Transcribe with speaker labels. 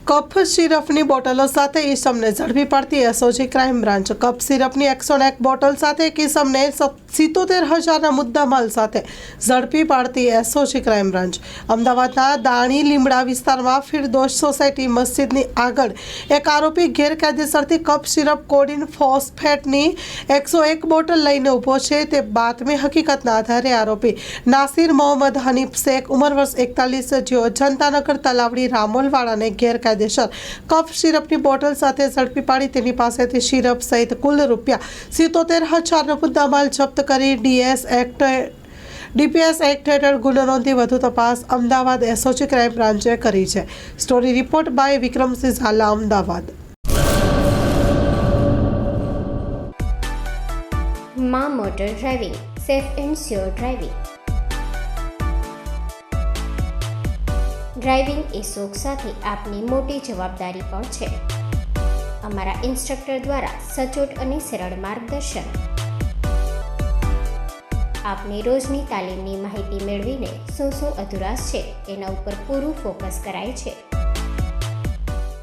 Speaker 1: કફ સિરપની બોટલો સાથે ઈસમને ઝડપી પાડતી એસઓજી ક્રાઇમ બ્રાન્ચ। કફ સિરપની 101 બોટલ સાથે એક ઈસમને 77,000ના મુદ્દામાલ સાથે ઝડપી પાડતી એસઓજી ક્રાઇમ બ્રાન્ચ। અમદાવાદના દાણી લીમડા વિસ્તારમાં ફિરદોસ સોસાયટી મસ્જિદની આગળ એક આરોપી ગેરકાયદેસરથી કફ સિરપ કોડિન ફોસ્ફેટની 101 બોટલ લઈને ઊભો છે। તે બાતમી હકીકતના આધારે આરોપી નાસિર મોહમ્મદ હનીફ શેખ ઉંમર વર્ષ 41 જેઓ જનતાનગર તલાવડી રામોલવાડાને ગેરકાયદેસર કફ સિરપની બોટલ સાથે ઝડપી પાડી તેની પાસેથી સિરપ સહિત કુલ ₹77,000નો મુદ્દામાલ જપ્ત કરી ડીપીએસ એક્ટ હેઠળ ગુનો નોંધી વધુ તપાસ અમદાવાદ એસઓજી ક્રાઇમ બ્રાન્ચે કરી છે। Story report by Vikramsinh Zala, Ahmedabad.
Speaker 2: માં motor driving, safe and sure driving. Driving એ શોખ સાથે આપની મોટી જવાબદારી પણ છે। અમારા ઇન્સ્ટ્રક્ટર દ્વારા સચોટ અને સરળ માર્ગદર્શન। આપની રોજની તાલીમની માહિતી મેળવીને શું અધુરાશ છે તેના ઉપર પૂરું ફોકસ કરાય છે।